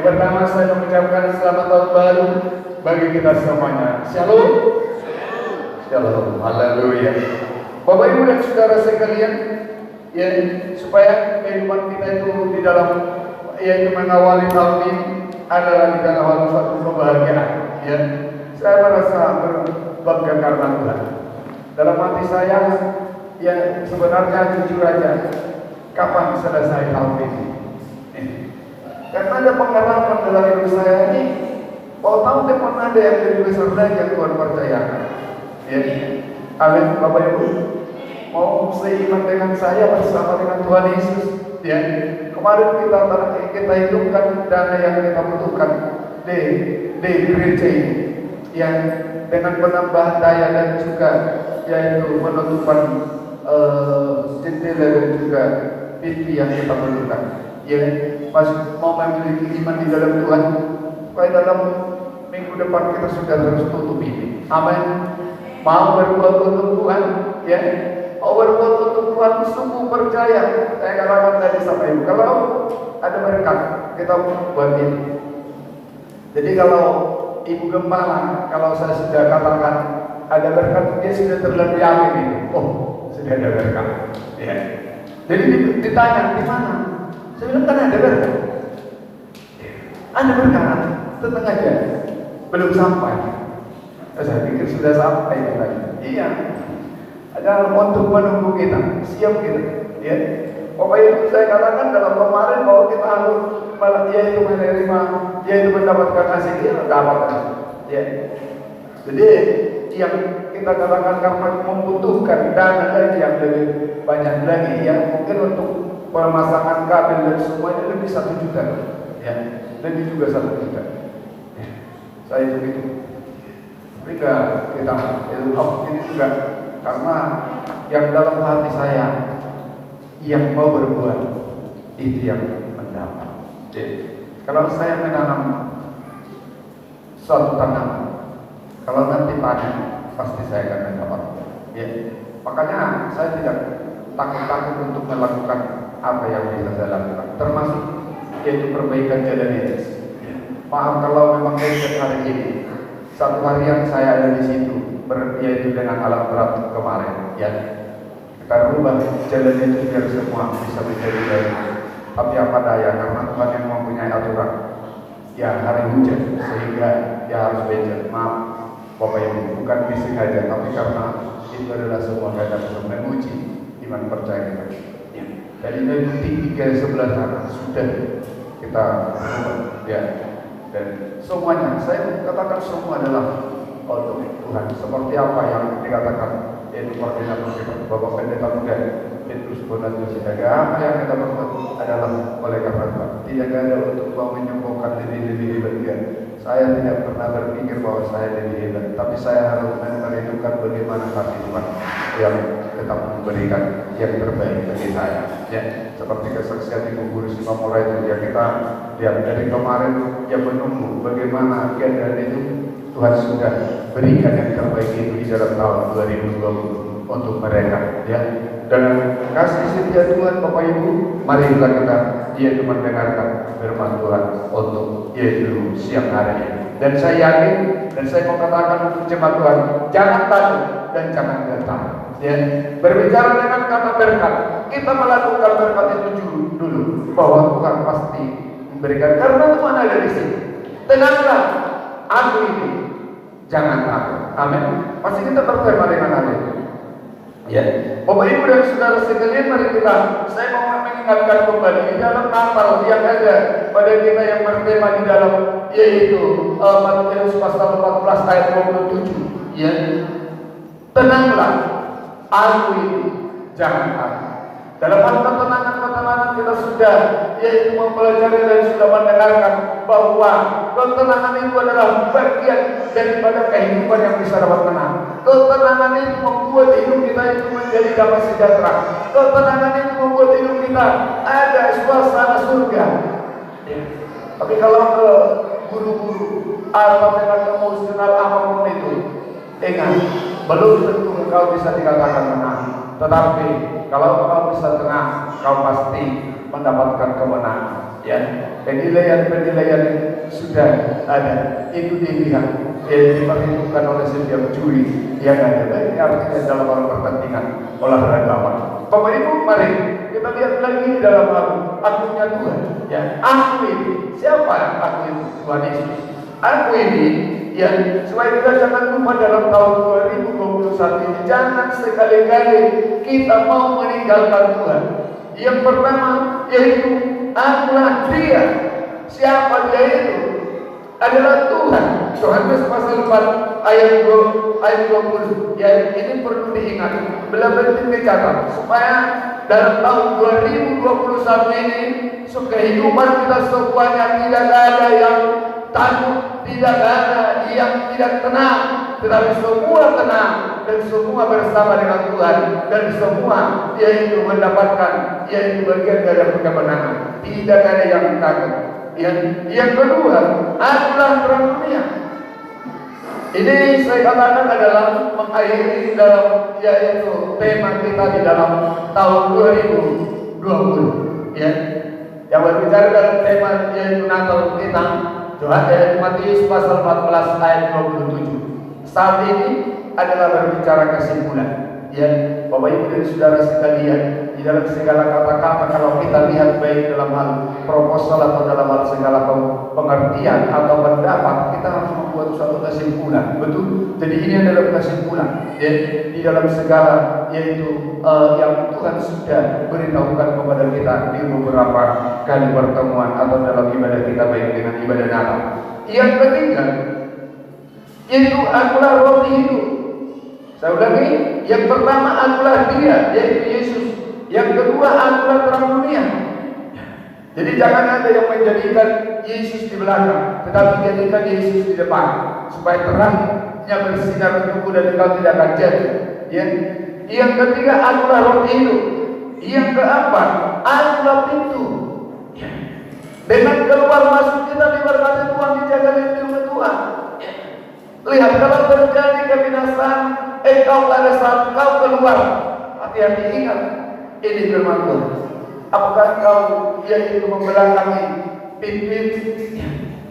Yang pertama saya mengucapkan selamat tahun baru bagi kita semuanya. Shalom. Shalom. Haleluya. Bapak Ibu dan saudara sekalian, ya, supaya kehidupan kita itu di dalam yaitu mengawali tahun ini adalah di dalam suatu kebahagiaan. Ya, saya merasa berbangga karena Tuhan. Dalam hati saya, ya sebenarnya jujur aja, kapan selesai tahun ini? Karena ada pengharapan dalam hidup saya ini, mau tahu teman ada yang lebih besar lagi yang Tuhan percayakan. Ya, amin. Bapak Ibu, mau seiman dengan saya bersama dengan Tuhan Yesus. Ya, kemarin kita hidupkan dana yang kita butuhkan di gereja ini, yang dengan penambahan daya dan juga yaitu penutupan jendela dan juga pintu yang kita perlukan. Ya, mau memiliki iman di dalam Tuhan, supaya dalam minggu depan kita sudah terus tutup ini. Amin. Mau berbuat untuk Tuhan, ya. Mau berbuat untuk Tuhan, sungguh percaya. Saya katakan tadi sama ibu, kalau ada berkat, kita buat ini. Jadi kalau ibu gembala, kalau saya sudah katakan ada berkat, dia sudah terlalu yakin ini. Oh, sudah ada berkat. Ya. Jadi ditanya di mana? Saya bilang kan ada berkat. Ada berkat, tenang aja. Belum sampai. Saya pikir sudah sampai katanya. Iya. Ada untuk menunggu kita, siap kita. Ya. Pokoknya itu saya katakan dalam kemarin bahwa kita harus yaitu menerima, yaitu mendapatkan hasil dia dapat. Ya. Jadi yang kita katakan karena membutuhkan dana lagi yang lebih banyak lagi, yang mungkin untuk pemasangan kabel dan semuanya lebih 1 juta, ya, lebih juga 1 juta. Ya. Saya begitu. Tapi kita ini juga karena yang dalam hati saya yang mau berbuat itu yang mendapat. Jadi, kalau saya menanam suatu tanaman, kalau nanti panen pasti saya akan mendapat. Ya. Makanya saya tidak takut-takut untuk melakukan apa yang bisa saya lakukan, termasuk yaitu perbaikan jalan ini. Maaf kalau memang hari ini satu hari yang saya ada di situ, yaitu dengan alat berat kemarin, ya kita rubah jalan itu biar semua bisa menjadi baik. Tapi apa daya, karena Tuhan yang mempunyai aturan. Ya hari hujan sehingga dia harus becek. Maaf Bapak Ibu, bukan disengaja, tapi karena itu adalah semua keadaan untuk menguji iman percaya kita. Ya. Jadi dari tinggi ke sebelah sana sudah kita rubah, ya. Dan semuanya, saya katakan semua adalah untuk Tuhan. Seperti apa yang dikatakan yaitu koordinator kita, Bapak Pendeta Muda Petrus Bonatu Sidaga, apa yang kita perbuat adalah oleh karena Tuhan. Tidak ada untuk mau menyombongkan diri hebat. Saya tidak pernah berpikir bahwa saya lebih hebat, tapi saya harus menunjukkan bagaimana kasih Tuhan yang tetap memberikan yang terbaik bagi saya. Ya, seperti kesaksian Ibu Guru Simamora itu, ya kita lihat dari kemarin yang menunggu bagaimana keadaan itu, Tuhan sudah berikan yang terbaik itu di dalam tahun 2020 untuk mereka. Ya, dengan kasih setia Tuhan, Bapak Ibu, marilah kita yaitu mendengarkan firman Tuhan untuk yaitu siang hari ini. Dan saya yakin dan saya mau katakan untuk jemaat Tuhan, jangan takut dan jangan gentar. Ya, berbicara dengan kata berkat, kita melakukan berkat itu dulu bahwa Tuhan pasti memberikan, karena Tuhan ada di sini. Tenanglah, aku ini, jangan takut. Amin. Pasti kita berterima dengan hal itu. Ya, Bapak Ibu dan saudara sekalian, mari saya mau mengingatkan kembali di dalam Natal yang ada pada kita yang bertema di dalam yaitu Matius pasal 14 ayat 27. Ya, tenanglah, aku ini, jangan takut. Dalam hal ketenangan kita sudah yaitu mempelajari dan sudah mendengarkan bahwa ketenangan itu adalah bagian daripada kehidupan yang bisa dapat tenang. Ketenangan itu membuat hidup kita itu menjadi damai sejahtera. Ketenangan itu membuat hidup kita ada suasana surga. Tapi kalau ke guru-guru atau dengan emosional apapun itu, ingat, belum tentu engkau bisa dikatakan menang. Tetapi kalau kau bisa tenang, kau pasti mendapatkan kemenangan. ya, penilaian sudah ada, itu dilihat, diperhitungkan oleh setiap juri yang ada. Ini artinya dalam hal pertandingan olahragawan. Bapak Ibu, mari kita lihat lagi dalam hal akunya Tuhan. Ya, aku ini siapa? Aku itu Tuhan Yesus. Aku ini, ya, supaya kita jangan lupa dalam tahun 2021 ini, jangan sekali-kali kita mau meninggalkan Tuhan. Yang pertama yaitu akulah Dia. Siapa Dia itu? Adalah Tuhan. Yohanes pasal 4 ayat 20. Ya, ini perlu diingat. Benar-benar dicatat supaya dalam tahun 2021 ini kehidupan kita semuanya tidak ada yang takut, tidak ada yang tidak tenang, tetapi semua tenang dan semua bersama dengan Tuhan, dan semua yaitu mendapatkan yaitu bagian dari kemenangan. Tidak ada yang takut. Yang kedua adalah terang dunia. Ini saya katakan adalah mengakhiri dalam yaitu tema kita di dalam tahun 2020. Ya, yang berbicara dalam tema yaitu Natal kita. Matius pasal 14 ayat 27. Saat ini adalah berbicara kesimpulan. Ya, Bapak Ibu dan Saudara sekalian, di dalam segala kata-kata kalau kita lihat baik dalam hal proposal atau dalam hal segala pengertian atau pendapat, kita harus membuat suatu kesimpulan. Betul? Jadi ini adalah kesimpulan. Ya, di dalam segala yaitu yang Tuhan sudah beritahukan kepada kita di beberapa kali pertemuan atau dalam ibadah kita baik dengan ibadah Natal. Yang ketiga yaitu akulah roti hidup. Saya ulangi, yang pertama akulah Dia, yaitu Yesus. Yang kedua akulah terang dunia. Jadi jangan ada yang menjadikan Yesus di belakang, tetapi jadikan Yesus di depan, supaya terangnya bersinar untukmu dan engkau tidak akan jatuh. Ya. Yang ketiga akulah roti hidup. Yang keempat akulah pintu. Ya. Dengan keluar masuk kita diberkati Tuhan, dijaga lindungi Tuhan. Ya. Lihat kalau terjadi kebinasaan, engkau pada saat kau keluar, hati-hati, ingat ini firman Tuhan. Apakah kau yaitu membelakangi pintu?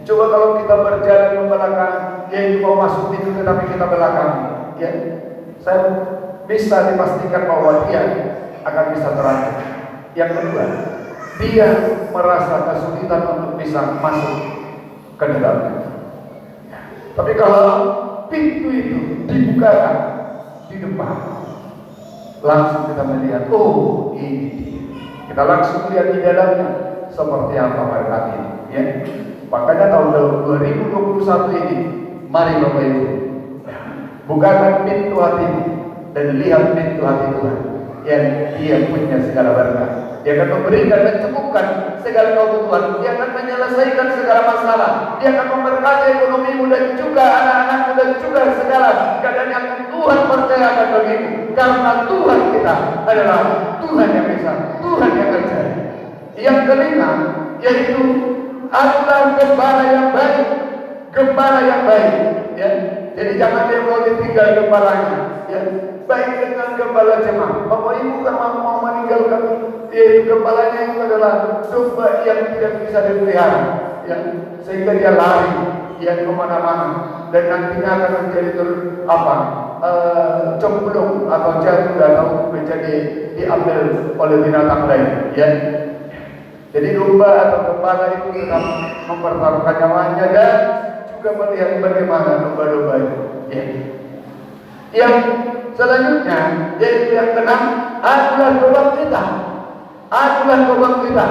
Coba kalau kita berjalan ke belakang, yaitu mau masuk pintu tetapi kita belakang, ya, saya bisa dipastikan bahwa dia akan bisa terancam. Yang kedua, dia merasa kesulitan untuk bisa masuk ke dalamnya. Tapi kalau pintu itu dibukakan di depan, langsung kita melihat, oh ini dia. Kita langsung lihat di dalamnya seperti apa berkat ini. Ya. Makanya tahun 2021 ini, mari Bapak Ibu, bukakan pintu hati dan lihat pintu hati Tuhan yang Dia punya segala berkat. Dia akan memberikan dan cukupkan segala kebutuhan. Dia akan menyelesaikan segala masalah. Dia akan memberkati ekonomimu dan juga anak-anakmu dan juga segala keadaan yang Tuhan percayakan bagimu. Karena Tuhan kita adalah Tuhan yang bisa, Tuhan yang percaya. Yang kelima yaitu adalah gembala yang baik. Gembala yang baik. Ya. Jadi jangan dia mau ditinggal gembalanya. Ya. Baik dengan gembala jemaah. Bapak Ibu kan mau meninggalkan yaitu gembalanya itu adalah domba yang tidak bisa dipelihara, ya, sehingga dia lari yang kemana-mana dan nantinya akan menjadi cemplung atau jatuh atau menjadi diambil oleh binatang lain. Ya. Jadi domba atau gembala itu tetap mempertaruhkan nyawanya dan juga melihat bagaimana domba-domba itu. Ya. Yang selanjutnya yaitu yang keenam adalah lubang kita. Adalah lubang kita.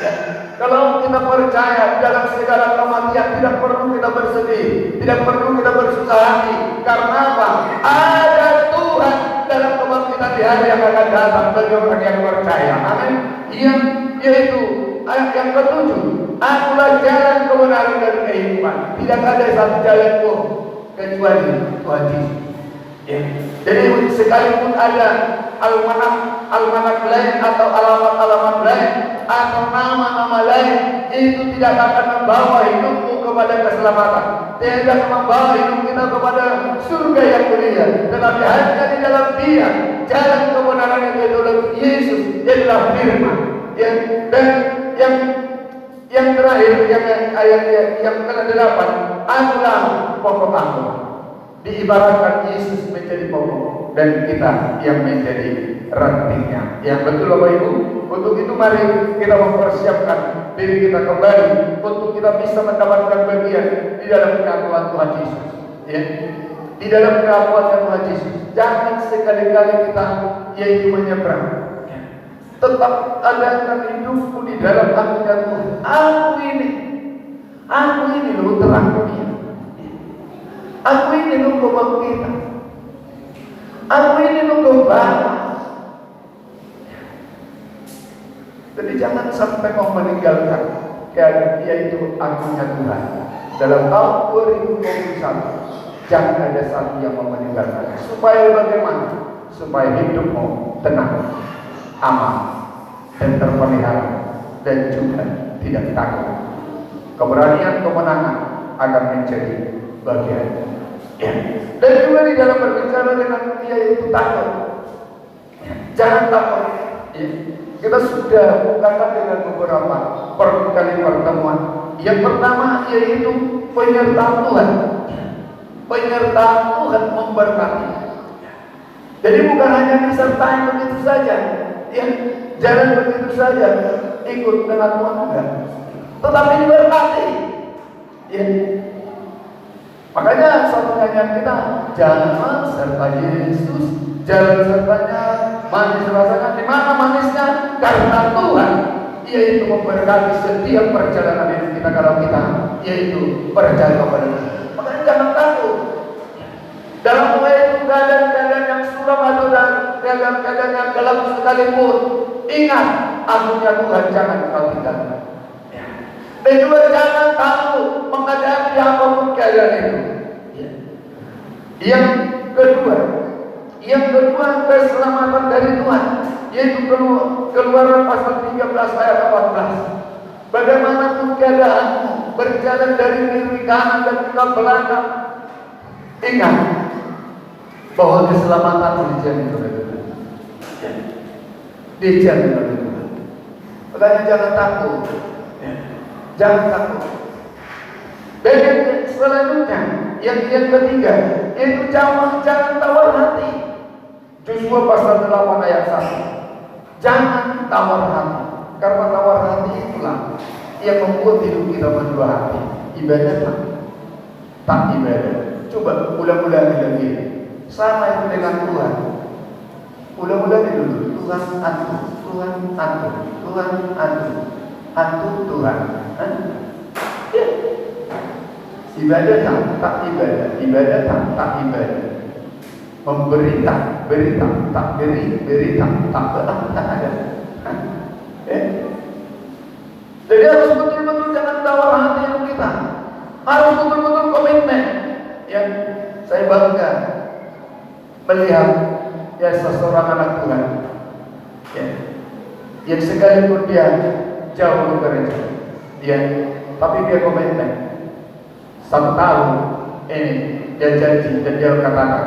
Ya. Kalau kita percaya dalam segala kematian, tidak perlu kita bersedih, tidak perlu kita bersusah hati. Karena apa? Ada Tuhan dalam lubang kita di hari yang akan datang bagi orang yang percaya. Amin. Yaitu ayat yang ketujuh, akulah jalan kebenaran dan kehidupan. Tidak ada satu jalan pun kecuali Tuhan Yesus. Ya. Jadi sekalipun ada almanak lain atau alamat lain atau nama-nama lain, itu tidak akan membawa hidupmu kepada keselamatan, tidak akan membawa hidup kita kepada surga yang mulia. Tetapi hanya di dalam Dia jalan kebenaran yang adalah Yesus, adalah firman. Ya. Dan terakhir yang ke-8, akulah pokok anggur. Diibaratkan Yesus menjadi pokok dan kita yang menjadi rantingnya. Yang betul Bapak Ibu. Untuk itu mari kita mempersiapkan diri kita kembali untuk kita bisa mendapatkan bagian di dalam pengakuan Tuhan Yesus. Ya. Di dalam pengakuan Tuhan Yesus. Jangan sekali-kali kita yaitu menyeberang. Tetap adakan hidupku di dalam akunya Tuhan. Aku ini loh terang dunia. Aku ini loh kebangkitan. Aku ini loh kebalas. Jadi jangan sampai mau meninggalkan yaitu akunya Tuhan. Dalam tahun 2021 jangan ada satu yang mau meninggalkan. Supaya bagaimana? Supaya hidupmu tenang, aman, dan terpelihara, dan juga tidak takut. Keberanian kemenangan akan menjadi bagian. Ya. Dan juga di dalam berbicara dengan dia itu takut. Jangan takut. Ya. Kita sudah bukakan dengan beberapa kali pertemuan. Yang pertama yaitu penyertaan Tuhan. Penyertaan Tuhan memberkati. Jadi bukan hanya disertai begitu saja. Ya. Jangan begitu saja ikut dengan Tuhan enggak. Tetapi diberkati. Ya. Makanya satu nyanyian kita, jalan serta Yesus, jalan sertanya manis rasanya. Di mana manisnya? Karena Tuhan, yaitu memberkati setiap perjalanan hidup kita kalau kita yaitu percaya kepada Dia. Makanya jangan takut. Dalam keadaan yang suram atau keadaan yang gelap sekalipun, ingat, akunya Tuhan jangan kau tinggalkan. Dan juga jangan takut menghadapi apapun keadaan itu. Yang kedua keselamatan dari Tuhan, yaitu Keluaran pasal 13 ayat 14. Bagaimanapun keadaanmu, berjalan dari kiri kanan dan ke belakang, ingat bahwa keselamatanmu dijamin oleh Tuhan. Dijamin oleh Tuhan. Makanya jangan takut. Jangan takut. Dan yang selanjutnya, yang ketiga, yaitu jangan tawar hati. Joshua pasal 8 ayat 1. Jangan tawar hati, karena tawar hati itulah yang membuat hidup kita berdua hati. Ibadah tak ibadah. Coba ulang-ulangi lagi. Sama itu dengan Tuhan. Ulang-ulangi dulu. Tuhan aku, Tuhan aku, Tuhan aku. Aku Tuhan. Ya. Ibadah tak ibadah. Ibadah tak ibadah. Memberi tak beri tak beri tak ada. Jadi harus betul-betul jangan tawar hati kita. Harus betul-betul komitmen. Yang saya bangga melihat ya seseorang anak Tuhan. Ya. Yang sekalipun dia jauh bekerja, tapi dia komitmen 1 tahun ini dia janji dan dia katakan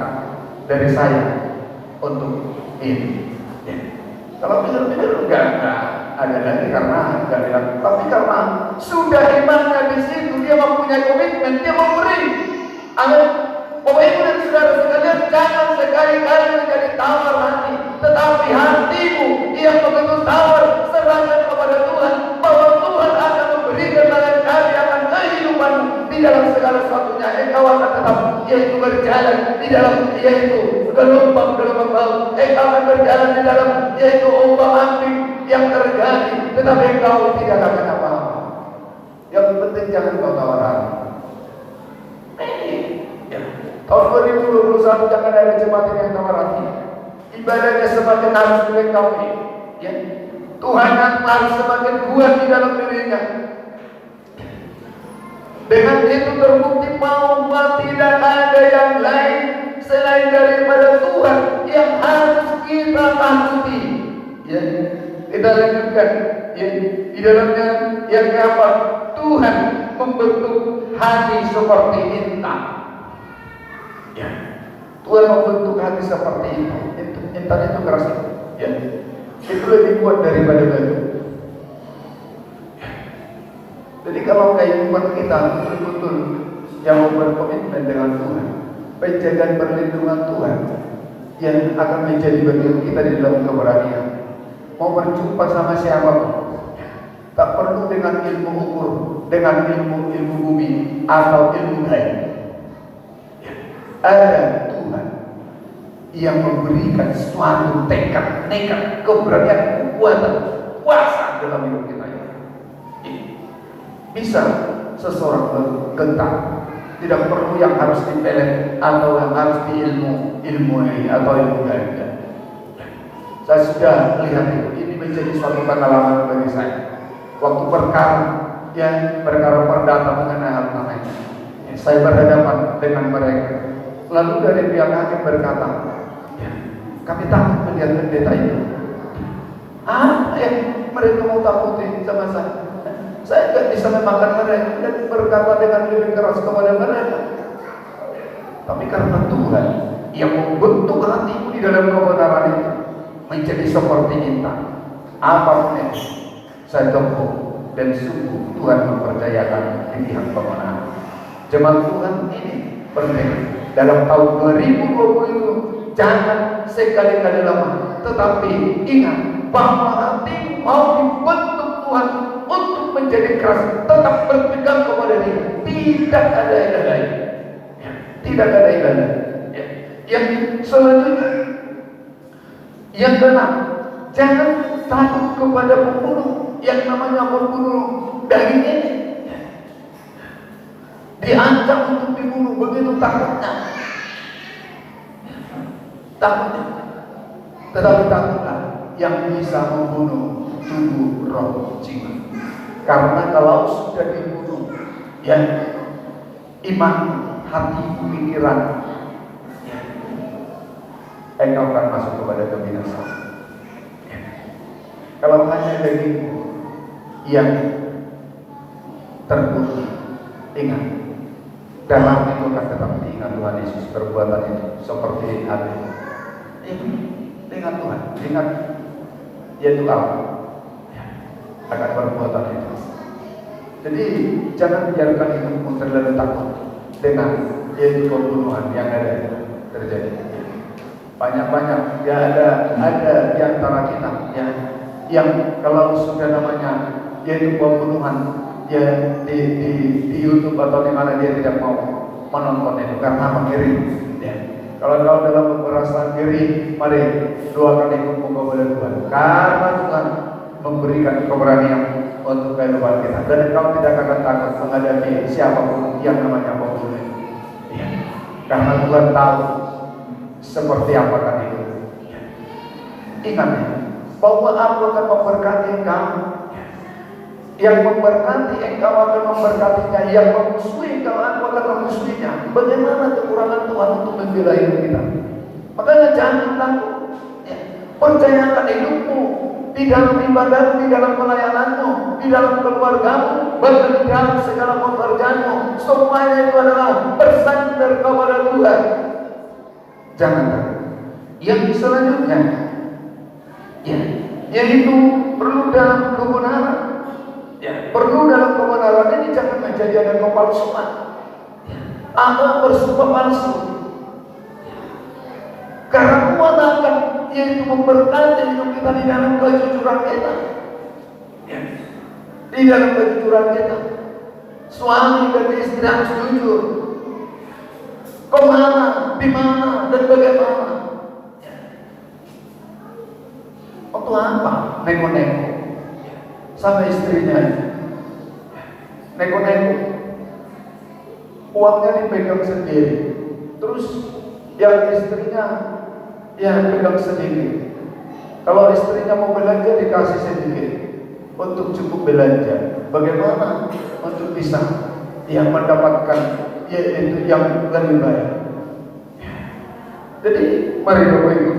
dari saya untuk ini. Ya. Kalau pikir-pikir enggak ada lagi karena enggak bilang, tapi karena sudah imannya di situ, dia mempunyai komitmen, dia memberi. Amin. Bapak Ibu dan saudara sekalian, jangan sekali-kali menjadi tawar hati, tetapi hatimu yang begitu tawar, serahkan kepada Tuhan, bahwa Tuhan akan memberikan lain kali akan kehidupan di dalam segala sesuatunya. Engkau akan tetap yaitu berjalan di dalam yaitu gelombang laut. Engkau akan berjalan di dalam yaitu ombak ambing yang terjadi, tetapi engkau tidak akan apa-apa. Yang penting jangan kau tawar hati. Tahun 2021 jangan ada jemaat yang tawar hati. Ibadahnya semakin harus dilengkapi. Ya. Tuhan harus semakin kuat di dalam dirinya. Dengan itu terbukti bahwa tidak ada yang lain selain daripada Tuhan yang harus kita takuti. Ya. Kita lanjutkan. Ya. Di dalamnya yang keempat, Tuhan membentuk hati seperti intan. Ya. Tuhan membentuk hati seperti itu. Intan itu keras. Ya. Itu lebih kuat daripada batu. Jadi kalau kehidupan kita betul-betul yang berkomitmen dengan Tuhan, penjagaan perlindungan Tuhan yang akan menjadi bagian kita di dalam keberanian. Mau berjumpa sama siapapun, tak perlu dengan ilmu ukur, dengan ilmu bumi atau ilmu gaib. Ada Tuhan yang memberikan suatu tekad, nekat, keberanian, kekuatan, kuasa dalam hidup kita. Bisa seseorang bergentar, tidak perlu yang harus dipelet atau yang harus diilmui atau ilmu gaib. Saya sudah lihat itu, ini menjadi suatu pengalaman bagi saya. Waktu perkara perdata mengenai hal namanya, saya berhadapan dengan mereka. Lalu dari pihak hakim berkata, kami takut melihat pendeta itu. Mereka mau takutin sama saya. Saya tidak bisa memakan mereka dan berkata dengan lebih keras kepada mereka. Tapi karena Tuhan yang membentuk hatiku di dalam kebenaran itu menjadi seperti intan, apapun itu saya tempuh, dan sungguh Tuhan mempercayakan di pihak kebenaran. Jemaat Tuhan ini penting dalam tahun 2020 itu. Jangan sekali-kali lemah, tetapi ingat bahwa hati mau dibentuk Tuhan untuk menjadi keras, tetap berpegang kepada Dia. Tidak ada ilah lain. Tidak ada ilah lain. Yang selanjutnya, yang keenam, jangan takut kepada pembunuh. Yang namanya pembunuh daging ini diancam untuk dibunuh, begitu takutnya. Tetapi takutlah yang bisa membunuh tubuh, roh, jiwa. Karena kalau sudah dibunuh, iman, hati, pikiran, engkau akan masuk kepada kebinasaan. Kalau hanya dagingmu yang terpuji, ingat, dalam itu akan tetap diingat Tuhan Yesus perbuatan itu seperti Habel. Dengan Tuhan, ingat yaitu Allah akan perbuatan itu. Jadi jangan biarkan hidupmu terlalu takut dengan yaitu pembunuhan yang ada terjadi. Banyak ada di antara kita yang kalau sudah namanya yaitu pembunuhan di YouTube atau di mana dia tidak mau menonton itu karena mengirim. Kalau dalam perasaan diri, mari doakan ikutmu kepada Tuhan. Karena Tuhan memberikan keberanian untuk kehidupan kita, dan engkau tidak akan takut menghadapi siapapun yang namanya pembunuh. Karena Tuhan tahu seperti apa kan itu. Ingat bahwa aku akan memberkati engkau. Yang memberkati engkau akan memberkatinya, yang memusuhi engkau akan memusuhinya. Bagaimana kekurangan Tuhan untuk membela hidup kita? Makanya jangan takut. Percayakan hidupmu di dalam ibadahmu, di dalam pelayananmu, di dalam keluargamu, bahkan di dalam segala pekerjaanmu. Semuanya itu adalah bersandar kepada Tuhan. Jangan takut. Yang selanjutnya, yaitu perlu dalam kebenaran. Perlu dalam kebenaran ini jangan menjadi ada kepalsuan. Atau bersumpah palsu. Karena Tuhan akan yaitu memberkati hidup kita di dalam kejujuran kita. Di dalam kejujuran kita, suami dan istri harus jujur. Kemana, di mana, dan bagaimana. Untuk apa? Neko-neko sama istrinya, neko-neko, uangnya dipegang sendiri, terus yang istrinya pegang sedikit. Kalau istrinya mau belanja dikasih sedikit untuk cukup belanja. Bagaimana untuk bisa mendapatkan yaitu yang lebih baik? Jadi mari Bapak Ibu,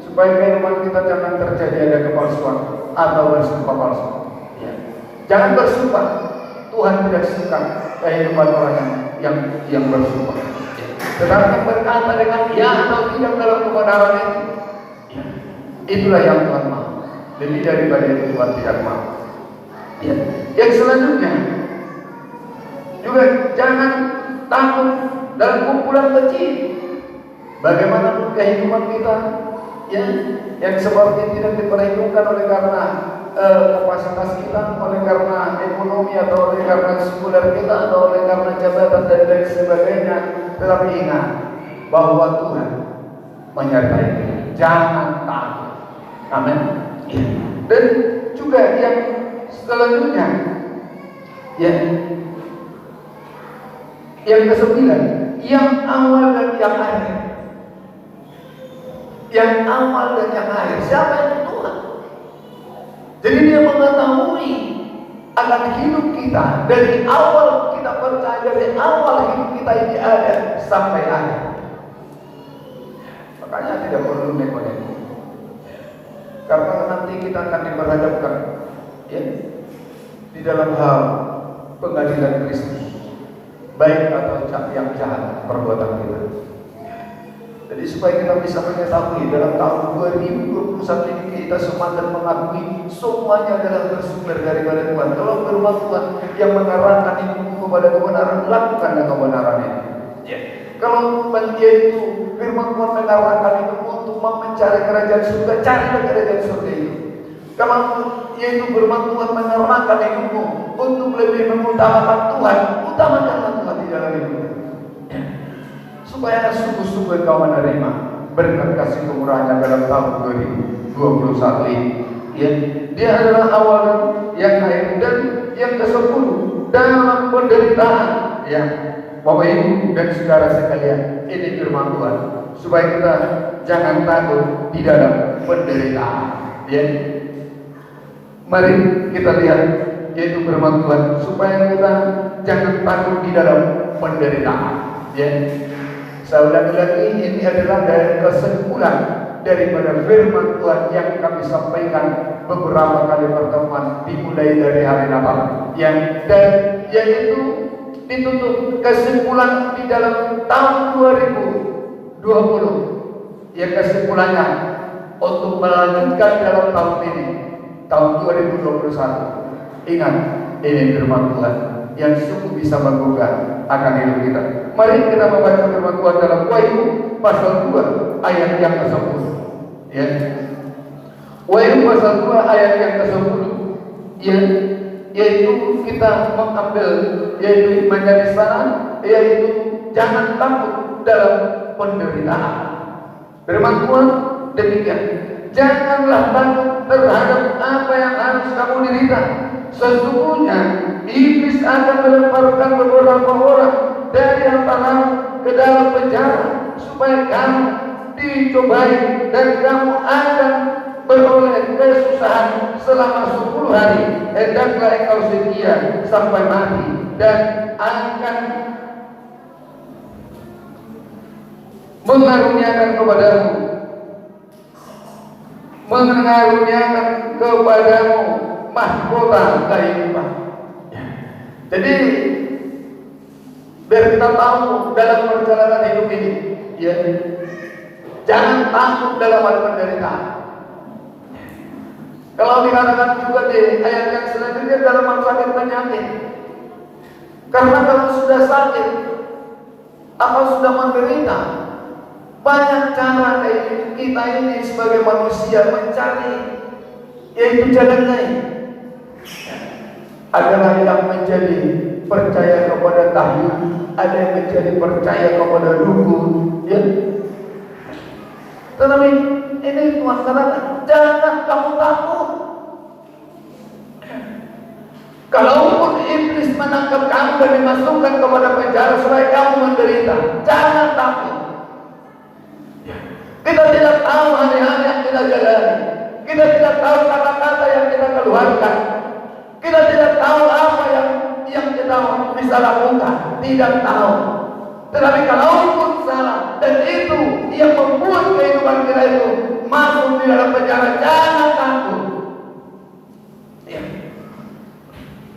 supaya kehidupan kita jangan terjadi ada kepalsuan atau bersumpah palsu. Jangan bersumpah. Tuhan tidak suka kehidupan orang yang bersumpah. Tetapi berkata dengan ya atau tidak dalam kebenaran itu, itulah yang Tuhan mau. Lebih daripada itu Tuhan tidak mau. Yang selanjutnya, Juga jangan takut dalam kumpulan kecil. Bagaimana kehidupan kita, ya, yang seperti tidak diperhitungkan oleh karena kapasitas kita, oleh karena ekonomi, atau oleh karena sekuler kita, atau oleh karena jabatan dan lain sebagainya. Tetapi ingat bahwa Tuhan menyertai kita. Jangan takut. Amin. Dan juga yang selanjutnya, ya, yang ke-9, yang awal dan yang akhir. Yang awal dan yang akhir. Siapa itu? Tuhan. Jadi dia mengetahui akan hidup kita dari awal kita percaya, dari awal hidup kita ini ada sampai akhir. Makanya tidak perlu nego-nego. Karena nanti kita akan diperhadapkan, ya, di dalam hal pengadilan Kristus, baik atau yang jahat perbuatan kita. Jadi supaya kita bisa mengetahui dalam tahun 2021 ini kita semakin mengakui semuanya adalah bersumber daripada Tuhan. Kalau firman Tuhan yang mengarahkan hidupmu kepada kebenaran, lakukanlah kebenaran ini. Ya. Kalau yaitu firman Tuhan mengarahkan hidupmu untuk mencari kerajaan surga, carilah kerajaan surga itu. Kalau yaitu firman Tuhan mengarahkan hidupmu untuk lebih mengutamakan Tuhan, utamakanlah Tuhan di dalam hidupmu. Supaya sungguh-sungguh kau menerima berkat kasih kemurahannya dalam tahun 2021 ini. Ya, dia adalah awal yang akhir dan yang ke-10 dalam penderitaan. Ya, Bapak Ibu dan saudara sekalian, ini firman Tuhan supaya kita jangan takut di dalam penderitaan. Ya, mari kita lihat yaitu firman Tuhan supaya kita jangan takut di dalam penderitaan. Ya. Saya ulangi lagi, ini adalah dari kesimpulan daripada firman Tuhan yang kami sampaikan beberapa kali pertemuan dimulai dari hari Natal, yang dan yaitu ditutup kesimpulan di dalam tahun 2020. Yang kesimpulannya untuk melanjutkan dalam tahun ini, tahun 2021. Ingat, ini firman Tuhan yang sungguh bisa menggugah akan hidup kita. Mari kita membaca firman Tuhan dalam Wahyu pasal 2 ayat yang ke-10. Ya. Wahyu pasal 2 ayat yang ke-10. Ya, yaitu kita mengambil yaitu menjadi sana, yaitu jangan takut dalam penderitaan. Firman Tuhan demikian. Janganlah takut terhadap apa yang harus kamu derita. Sesungguhnya iblis akan melemparkan beberapa orang dari antara ke dalam penjara supaya kamu dicobai dan kamu akan beroleh kesusahan selama 10 hari. Hendaklah engkau setia sampai mati dan akan mengaruniakan kepadamu mahkota kehidupan. Jadi biar kita tahu dalam perjalanan hidup ini, ya, jangan takut dalam hal penderitaan. Kalau dikatakan juga di ayat yang selanjutnya dalam hal sakit penyakit, karena kalau sudah sakit atau sudah menderita, banyak cara kita ini sebagai manusia mencari yaitu jalan lain. Adalah yang menjadi percaya kepada tahyul, ada yang menjadi percaya kepada dukun, ya. Tetapi ini Tuhan katakan, jangan kamu takut. Kalaupun iblis menangkap kamu dan dimasukkan kepada penjara supaya kamu menderita, jangan takut. Kita tidak tahu hari-hari yang kita jalani. Kita tidak tahu kata-kata yang kita keluarkan. Kita tidak tahu apa yang kita bisa lakukan. Tidak tahu. Tetapi kalaupun salah dan itu yang membuat kehidupan kita itu masuk di dalam penjara, jangan takut. Ya.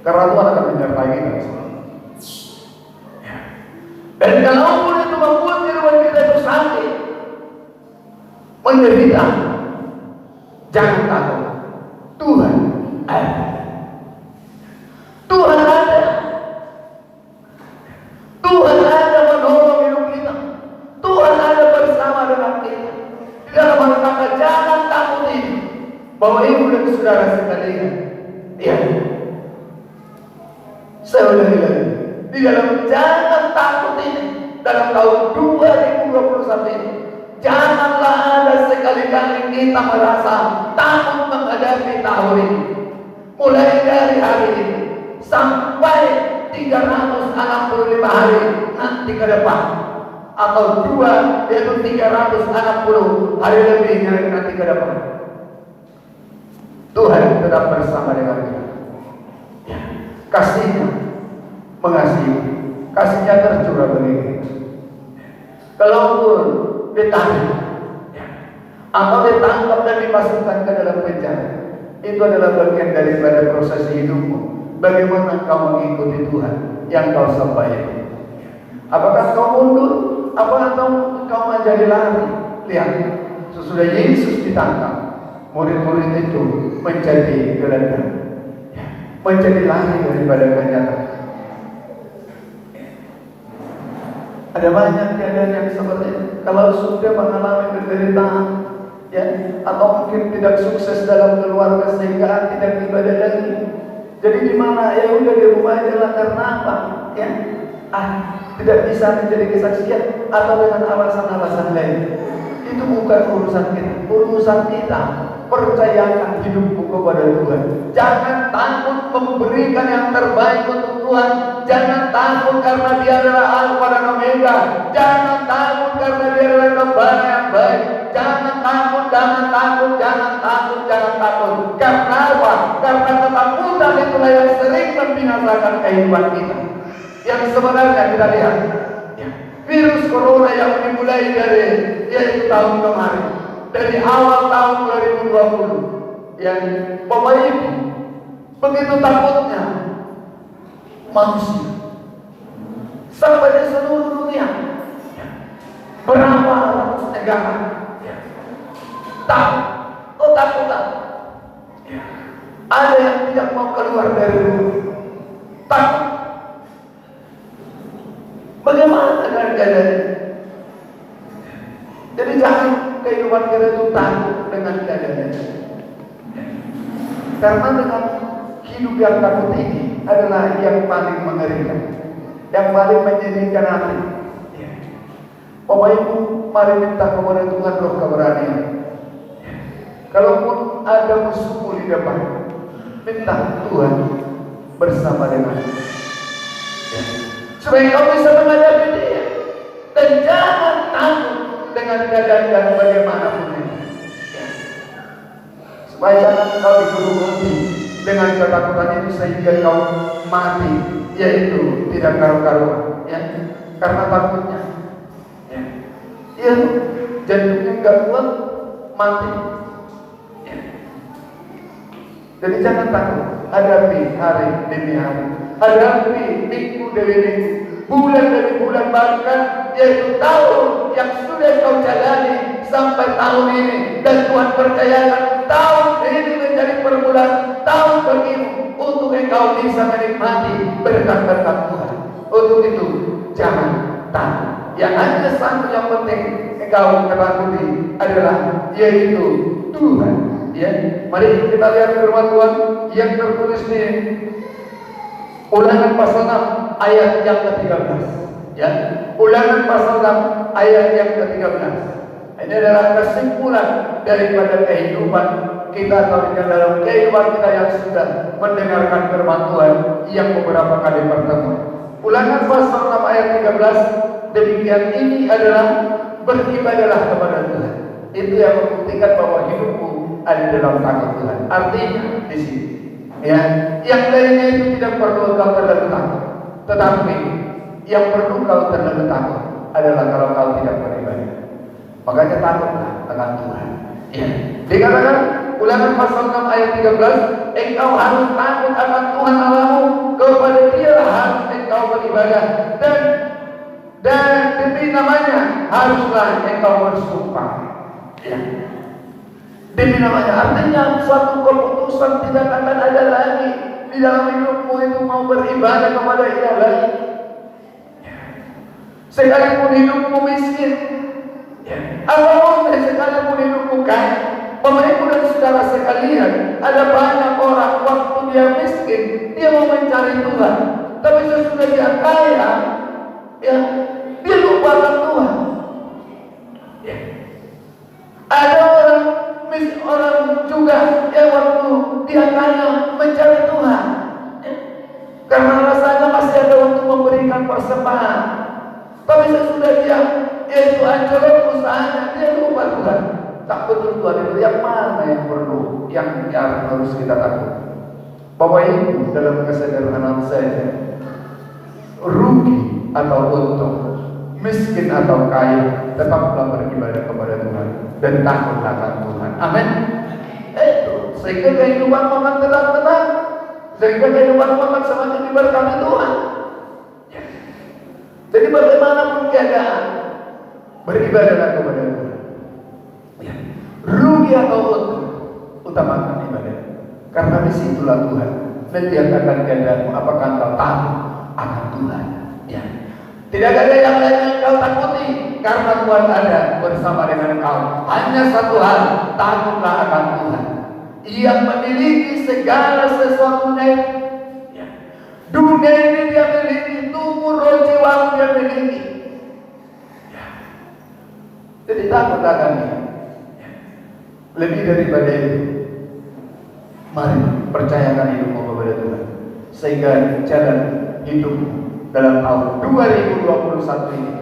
Karena Tuhan akan menyertai kita. Ya. Dan kalaupun itu membuat kehidupan kita itu sakit, menderita, jangan takut. Tuhan ada. Tuhan ada. Ibu dan saudara sekalian, ya, saya ulangi lagi, di dalam jangan takut ini, dalam tahun 2021 ini, janganlah ada sekali-kali kita merasa takut menghadapi tahun ini. Mulai dari hari ini sampai 365 hari nanti ke depan, atau yaitu 360 hari lebih nanti ke depan, Tuhan tetap bersama dengan kita. Ya. Kasihnya mengasihi, kasihnya tercurah bagi kita. Kalaupun ditarik, ya, atau ditangkap dan dimasukkan ke dalam penjara, itu adalah bagian daripada proses hidupmu. Bagaimana kau mengikuti Tuhan yang kau sembah itu? Apakah kau mundur? Apakah kau menjadi lari? Lihat, sesudah Yesus ditangkap, murid-murid itu menjadi gelandang, menjadi lari daripada kenyataan. Ada banyak keadaan yang seperti itu. Kalau sudah mengalami penderitaan, ya, atau mungkin tidak sukses dalam keluarga sehingga tidak ibadah lagi. Jadi di mana? Ya udah di rumah aja lah, karena apa? Ya, tidak bisa menjadi kesaksian atau dengan alasan-alasan lain. Itu bukan urusan kita. Urusan kita, percayakan hidupmu kepada Tuhan. Jangan takut memberikan yang terbaik untuk Tuhan. Jangan takut karena Dia adalah Alfa dan Omega. Jangan takut karena Dia adalah Gembala yang baik. Jangan takut, jangan takut, jangan takut, jangan takut. Karena apa? Karena ketakutan itulah yang sering membinasakan kehidupan kita. Yang sebenarnya kita lihat, ya, virus corona yang dimulai yaitu tahun kemarin, dari awal tahun 2020, yang Bapak Ibu begitu takutnya manusia sampai di seluruh dunia, berapa ratus negara takut, ada yang tidak mau keluar dari rumah, takut. Bagaimana dengan keadaan? Jadi jangan kehidupan kita itu takut dengan keadaan. Karena dengan hidup yang takut ini adalah yang paling mengerikan, yang paling menyedihkan hati. Bapak Ibu, mari minta kepada Tuhan roh keberanian. Kalaupun ada musuhmu di depan, minta Tuhan bersama dengan supaya kau bisa menghadapi dia. Dan jangan takut dengan keadaan yang bagaimanapun itu, supaya jangan kau digerumuti dengan ketakutan itu sehingga kau mati, yaitu tidak karu-karuan, ya, karena takutnya, ya, jantungnya nggak kuat, mati, ya. Jadi jangan takut, hadapi hari demi hari, hadapi minggu demi minggu, bulan demi bulan, bahkan yaitu tahun yang sudah kau jalani sampai tahun ini. Dan Tuhan percayakan tahun ini menjadi permulaan tahun bagimu untuk engkau bisa menikmati berkat-berkat Tuhan. Untuk itu jangan takut. Yang hanya satu yang penting engkau ketakuti adalah yaitu Tuhan. Ya, mari kita lihat firman Tuhan yang tertulis di Ulangan pasal 6 ayat yang ke-13. Ya, Ulangan pasal 6 ayat yang ke-13. Ini adalah kesimpulan daripada kehidupan kita atau dalam kehidupan kita yang sudah mendengarkan firman Tuhan yang beberapa kali pertemuan. Ulangan pasal 6 ayat 13, demikian ini adalah beribadahlah kepada Tuhan. Itu yang membuktikan bahwa hidupmu ada dalam takut Tuhan. Artinya di sini, ya, yang lainnya itu tidak perlu kau terlalu takut, tetapi yang perlu kau terlalu takut adalah kalau kau tidak beribadah. Makanya takutlah akan Tuhan. Ya. Dikatakan Ulangan pasal 6 ayat 13, engkau harus takut akan Tuhan Allahmu, kepada Dialah harus engkau beribadah, dan demi namanya haruslah engkau bersumpah. Ya. Demi namanya, artinya suatu keputusan tidak akan ada lagi di dalam hidupmu itu mau beribadah kepada ilah lain. Sekalipun hidupmu miskin, apapun sekalipun hidupmu kaya, Bapak Ibu dan saudara sekalian, ada banyak orang waktu dia miskin, dia mau mencari Tuhan. Tapi sesudah dia kaya, ya, dia lupakan Tuhan. Ya. Ada orang juga yang waktu dia kaya mencari Tuhan, ya. Karena rasanya masih ada untuk memberikan persembahan. Tapi sesudah dia itu anjlok usahanya, dia lupa Tuhan. Tak betul Tuhan itu yang mana yang perlu, yang harus kita takut. Bapak Ibu, dalam kesederhanaan saja, rugi atau untung, miskin atau kaya, tetaplah beribadah kepada Tuhan dan takut akan Tuhan. Amin. Itu sehingga kehidupan makan tenang-tenang, sehingga kehidupan makan semakin diberkati Tuhan. Jadi bagaimanapun keadaan, beribadahlah kepada Tuhan. Ya. Rugi atau untung, utamakan ibadah. Karena disitulah Tuhan menyatakan keadaanmu, apakah engkau takut akan Tuhan. Ya. Tidak ada yang lain yang kau takuti, karena Tuhan ada bersama dengan kau. Hanya satu hal, takutlah akan Tuhan yang memiliki segala sesuatunya. Ya. Dunia ini dia miliki, tumbuh roh jiwa dia miliki. Ya. Jadi takut akan Dia. Lebih daripada itu, mari percayakan hidupmu kepada Tuhan, sehingga jalan hidupmu dalam tahun 2021 ini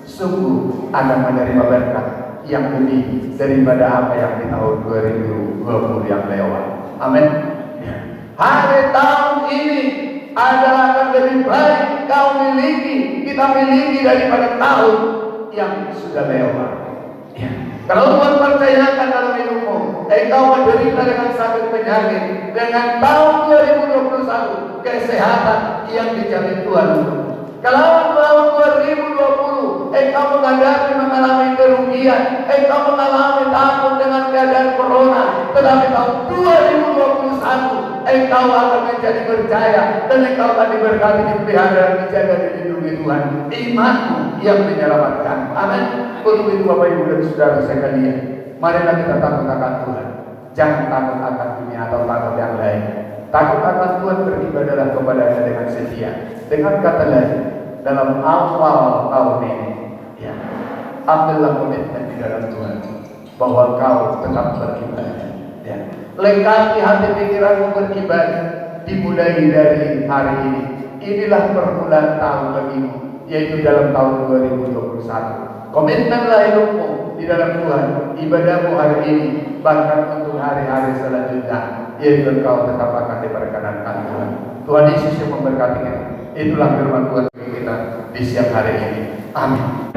sungguh akan menerima berkat yang lebih daripada apa yang di tahun 2020 yang lewat. Amin. Hari tahun ini adalah akan lebih baik kau miliki, kita miliki daripada tahun yang sudah lewat. Ya. Kalau Tuhan percayakan dalam hidupmu, engkau menderita dengan sakit penyakit, dengan tahun 2021 kesehatan yang dijamin Tuhan untukmu. Kalau tahun 2020 engkau mengalami kerugian, engkau mengalami takut dengan keadaan corona, tetapi tahun 2021 engkau akan menjadi percaya dan engkau akan diberkati, dipelihara dan dijaga, dilindungi Tuhan. Imanmu yang menyelamatkan. Amin. Untuk itu Bapak Ibu dan saudara sekalian, marilah kita takut akan Tuhan. Jangan takut akan dunia atau takut yang lain. Takut akan Tuhan, beribadahlah kepadanya dengan setia. Dengan kata lain, dalam awal tahun ini, ya, ambillah komitmen di dalam Tuhan bahwa kau tetap beribadah. Ya. Lengkapi hati pikiranmu beribadah, dimulai dari hari ini. Inilah permulaan tahun bagimu, yaitu dalam tahun 2021. Komitmenlah hidupmu di dalam Tuhan, ibadahmu hari ini, bahkan untuk hari-hari selanjutnya, yaitu engkau tetap akan diperkenankan Tuhan. Tuhan Yesus yang memberkati kita. Itulah firman Tuhan bagi kita di siang hari ini. Amin.